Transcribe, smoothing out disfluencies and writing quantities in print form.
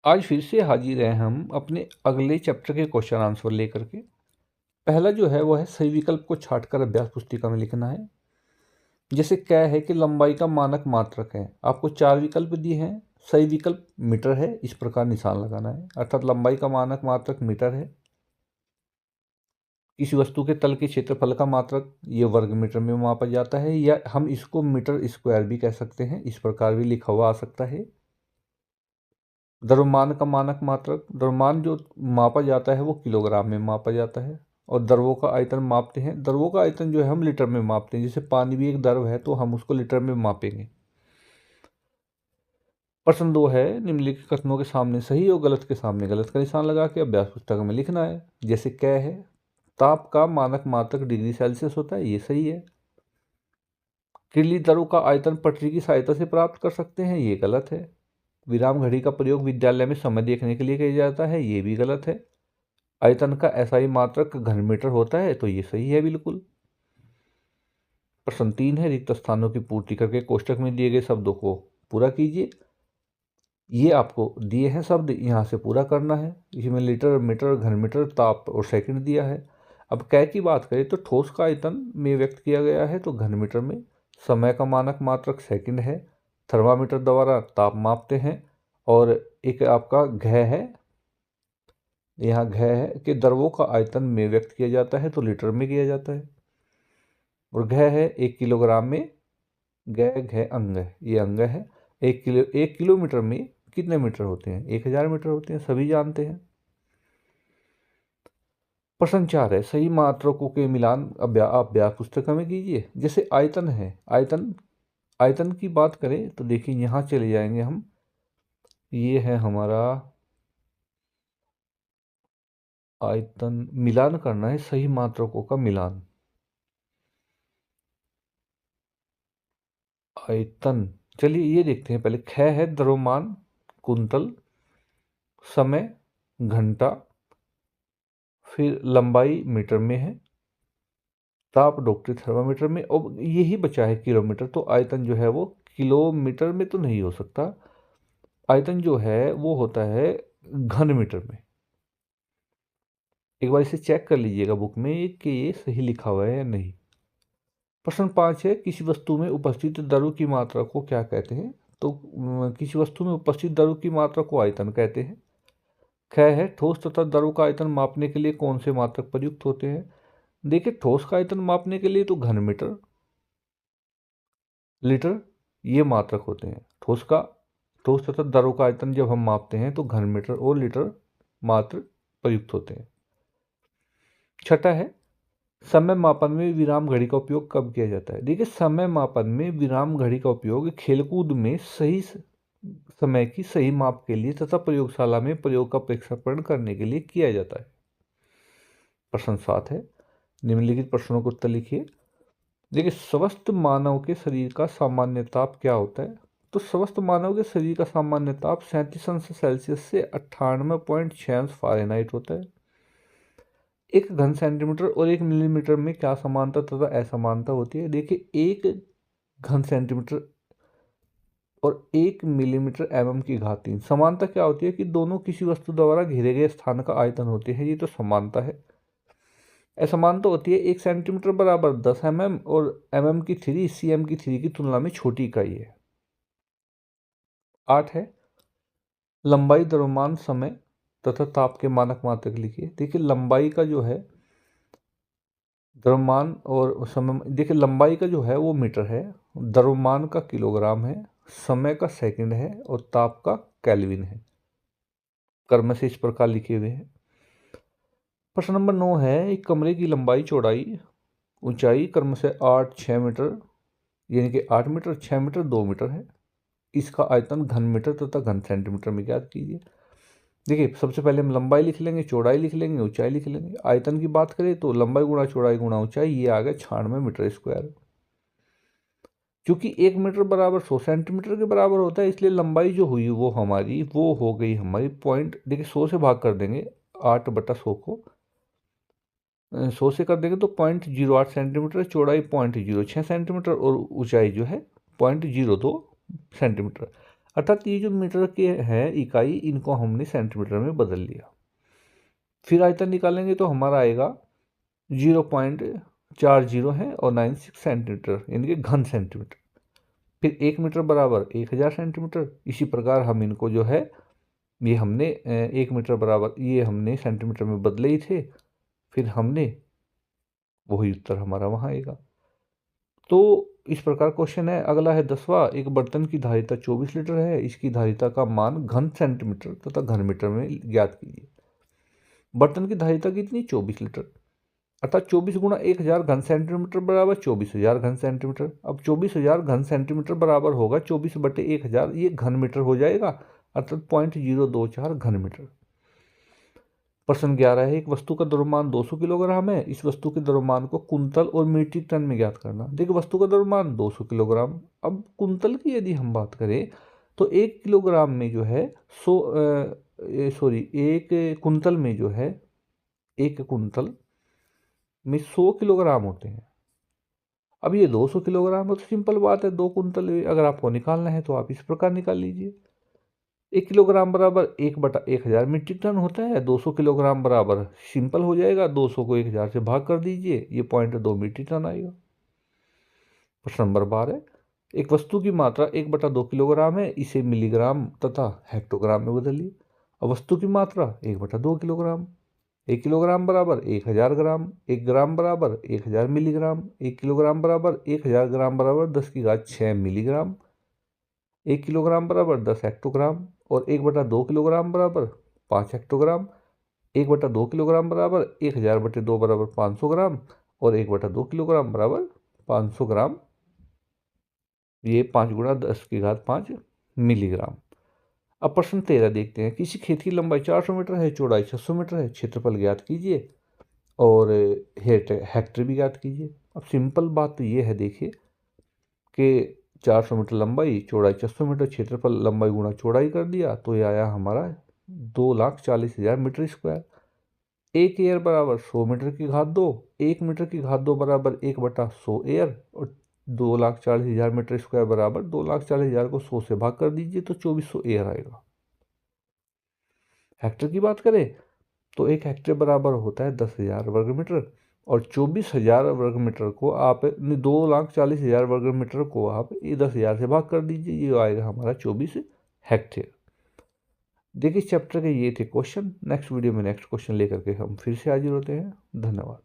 आज फिर से हाजिर हैं हम अपने अगले चैप्टर के क्वेश्चन आंसर लेकर के। पहला जो है वो है सही विकल्प को छांटकर अभ्यास पुस्तिका में लिखना है। जैसे क्या है कि लंबाई का मानक मात्रक है, आपको 4 विकल्प दिए हैं। सही विकल्प मीटर है, इस प्रकार निशान लगाना है, अर्थात लंबाई का मानक मात्रक मीटर है। किसी वस्तु के तल के क्षेत्रफल का मात्रक ये वर्ग मीटर में मापा जाता है, या हम इसको मीटर स्क्वायर भी कह सकते हैं, इस प्रकार भी लिखा हुआ आ सकता है। द्रव्यमान का मानक मात्रक, द्रव्यमान जो मापा जाता है वो किलोग्राम में मापा जाता है। और द्रवों का आयतन मापते हैं, द्रवों का आयतन जो है हम लीटर में मापते हैं। जैसे पानी भी एक द्रव है तो हम उसको लीटर में मापेंगे। प्रश्न 2 है, निम्नलिखित कथनों के सामने सही और गलत के सामने गलत का निशान लगा के अभ्यास पुस्तक में लिखना है। जैसे क्या है, ताप का मानक मात्रक डिग्री सेल्सियस होता है, ये सही है। किरली द्रव का आयतन पटरी की सहायता से प्राप्त कर सकते हैं, ये गलत है। विराम घड़ी का प्रयोग विद्यालय में समय देखने के लिए किया जाता है, ये भी गलत है। आयतन का एसआई मात्रक घन मीटर होता है, तो ये सही है बिल्कुल। प्रश्न 3 है, रिक्त स्थानों की पूर्ति करके कोष्टक में दिए गए शब्दों को पूरा कीजिए। ये आपको दिए हैं शब्द, यहाँ से पूरा करना है। इसमें लीटर, मीटर, घन मीटर, ताप और सेकंड दिया है। अब कै की बात करें तो ठोस का आयतन में व्यक्त किया गया है, तो घन मीटर में। समय का मानक मात्रक सेकंड है। थर्मामीटर द्वारा ताप मापते हैं। और एक आपका घ है, यहाँ घ है कि द्रवों का आयतन में व्यक्त किया जाता है, तो लीटर में किया जाता है। और घ है 1 किलोग्राम में, घ अंग है, ये अंग है। 1 किलोमीटर में कितने मीटर होते हैं? 1000 मीटर होते हैं, सभी जानते हैं। प्रश्न 4 है, सही मात्रकों के मिलान अभ्यास पुस्तक में कीजिए। जैसे आयतन है, आयतन की बात करें तो देखिए यहाँ चले जाएंगे हम। ये है हमारा आयतन, मिलान करना है सही मात्रकों का मिलान। आयतन, चलिए ये देखते हैं। पहले ख है द्रव्यमान कुंतल, समय घंटा, फिर लंबाई मीटर में है, ताप डॉक्टरी थर्मामीटर में, और यही बचा है किलोमीटर। तो आयतन जो है वो किलोमीटर में तो नहीं हो सकता। आयतन जो है वो होता है घन मीटर में। एक बार इसे चेक कर लीजिएगा बुक में कि ये सही लिखा हुआ है या नहीं। प्रश्न 5 है, किसी वस्तु में उपस्थित द्रव की मात्रा को क्या कहते हैं? तो किसी वस्तु में उपस्थित द्रव की मात्रा को आयतन कहते हैं। ख है, ठोस तथा द्रव का आयतन मापने के लिए कौन से मात्रक प्रयुक्त होते हैं? देखिए ठोस का आयतन मापने के लिए तो घन मीटर, लीटर, ये मात्रक होते हैं। ठोस तथा द्रव का आयतन जब हम मापते हैं तो घन मीटर और लीटर मात्र प्रयुक्त होते हैं। छठा है, समय मापन में विराम घड़ी का उपयोग कब किया जाता है? देखिए समय मापन में विराम घड़ी का उपयोग खेलकूद में सही समय की सही माप के लिए तथा प्रयोगशाला में प्रयोग का प्रेक्षापण करने के लिए किया जाता है। प्रश्न 7 है, निम्नलिखित प्रश्नों को उत्तर लिखिए। देखिए स्वस्थ मानव के शरीर का सामान्य ताप क्या होता है? तो स्वस्थ मानव के शरीर का सामान्य ताप 37 सेल्सियस से 98.6 फ़ारेनहाइट होता है। एक घन सेंटीमीटर और 1 मिलीमीटर में क्या समानता तथा असमानता होती है? देखिए 1 घन सेंटीमीटर और 1 मिलीमीटर mm की घात 3। समानता क्या होती है कि दोनों किसी वस्तु द्वारा घेरे गए स्थान का आयतन होते हैं, ये तो समानता है। असमानता होती है 1 सेंटीमीटर बराबर 10 mm और mm की 3 cm की 3 की तुलना में छोटी इकाई है। 8 है, लंबाई, द्रव्यमान, समय तथा ताप के मानक मात्रक लिखिए। देखिए लंबाई का जो है, द्रव्यमान और समय, देखिए लंबाई का जो है वो मीटर है, द्रव्यमान का किलोग्राम है, समय का सेकंड है और ताप का केल्विन है। क्रम से इस प्रकार लिखे हुए हैं। प्रश्न नंबर 9 है, एक कमरे की लंबाई, चौड़ाई, ऊंचाई क्रम से 8, 6 मीटर, यानी कि 8 मीटर, 6 मीटर, 2 मीटर है। इसका आयतन घन मीटर तथा घन सेंटीमीटर में ज्ञात कीजिए। देखिए सबसे पहले हम लंबाई लिख लेंगे, चौड़ाई लिख लेंगे, ऊंचाई लिख लेंगे। आयतन की बात करें तो लंबाई गुणा चौड़ाई गुणा ऊंचाई, ये आ गया 96 मीटर स्क्वायर। क्योंकि 1 मीटर बराबर 100 सेंटीमीटर के बराबर होता है, इसलिए लंबाई जो हुई वो हमारी वो हो गई हमारी पॉइंट, देखिए 100 से भाग कर देंगे 8/100 को, 100 से कर देंगे तो 0.08 सेंटीमीटर, चौड़ाई 0.06 सेंटीमीटर और ऊंचाई जो है 0.02 सेंटीमीटर। अर्थात ये जो मीटर के हैं इकाई, इनको हमने सेंटीमीटर में बदल लिया। फिर आयतन निकालेंगे तो हमारा आएगा 0.40 है और 96 सेंटीमीटर, यानी कि घन सेंटीमीटर। फिर 1 मीटर बराबर 1000 सेंटीमीटर। इसी प्रकार हम इनको जो है, ये हमने 1 मीटर बराबर, ये हमने सेंटीमीटर में बदले ही थे, फिर हमने वही उत्तर हमारा वहाँ आएगा। तो इस प्रकार क्वेश्चन है। अगला है 10वां, एक बर्तन की धारिता 24 लीटर है, इसकी धारिता का मान घन सेंटीमीटर तथा घन मीटर में ज्ञात कीजिए। बर्तन की धारिता कितनी? 24 लीटर, अर्थात 24 गुणा 1000 घन सेंटीमीटर बराबर 24,000 घन सेंटीमीटर। अब 24,000 घन सेंटीमीटर बराबर होगा 24/1000, ये घन मीटर हो जाएगा, अर्थात 0.024 घन मीटर। प्रश्न 11 है, एक वस्तु का द्रव्यमान 200 किलोग्राम है, इस वस्तु के द्रव्यमान को कुंतल और मीट्रिक टन में ज्ञात करना। देखिए वस्तु का द्रव्यमान 200 किलोग्राम। अब कुंतल की यदि हम बात करें तो 1 किलोग्राम में जो है 1 कुंतल में जो है, 1 कुंतल में 100 किलोग्राम होते हैं। अब ये 200 किलोग्राम है तो सिंपल बात है, 2 कुंतल अगर आपको निकालना है तो आप इस प्रकार निकाल लीजिए। 1 किलोग्राम बराबर 1/1000 मीट्रिक टन होता है। 200 किलोग्राम बराबर सिंपल हो जाएगा, 200 को 1000 से भाग कर दीजिए, ये 0.2 मीट्रिक टन आएगा। प्रश्न नंबर 12 है, एक वस्तु की मात्रा 1/2 किलोग्राम है, इसे मिलीग्राम तथा हेक्टोग्राम में बदलिए। अब वस्तु की मात्रा 1/2 किलोग्राम, 1 किलोग्राम बराबर 1000 ग्राम, 1 ग्राम बराबर 1000 मिलीग्राम, 1 किलोग्राम बराबर 1000 ग्राम बराबर 10⁻6 मिलीग्राम, 1 किलोग्राम बराबर 10 हेक्टोग्राम और 1/2 किलोग्राम बराबर 5 हेक्टोग्राम। 1/2 किलोग्राम बराबर 1000/2 बराबर 500 ग्राम और 1/2 किलोग्राम बराबर 500 ग्राम, ये 5 गुणा 10⁵5 मिलीग्राम। अब प्रश्न 13 देखते हैं, किसी खेत की लंबाई 400 मीटर है, चौड़ाई 600 मीटर है, क्षेत्रफल ज्ञात कीजिए और हेक्टर भी ज्ञात कीजिए। अब सिंपल बात तो ये है, देखिए कि 400 मीटर लंबाई, चौड़ाई 600 मीटर, क्षेत्रफल लंबाई गुणा चौड़ाई कर दिया तो ये आया हमारा 2,40,000 मीटर स्क्वायर। 1 एयर बराबर 100 मीटर की घात 2, 1 मीटर की घात 2 बराबर 1/100 एयर और 2,40,000 मीटर स्क्वायर बराबर 2,40,000 को 100 से भाग कर दीजिए तो 2400 एयर आएगा। हेक्टर की बात करें तो 1 हेक्टर बराबर होता है 10,000 वर्ग मीटर और 24,000 वर्ग मीटर को आप 2,40,000 वर्ग मीटर को आप 10,000 से भाग कर दीजिए, ये आएगा हमारा 24 हेक्टेयर। देखिए चैप्टर के ये थे क्वेश्चन। नेक्स्ट वीडियो में नेक्स्ट क्वेश्चन लेकर के हम फिर से हाजिर होते हैं। धन्यवाद।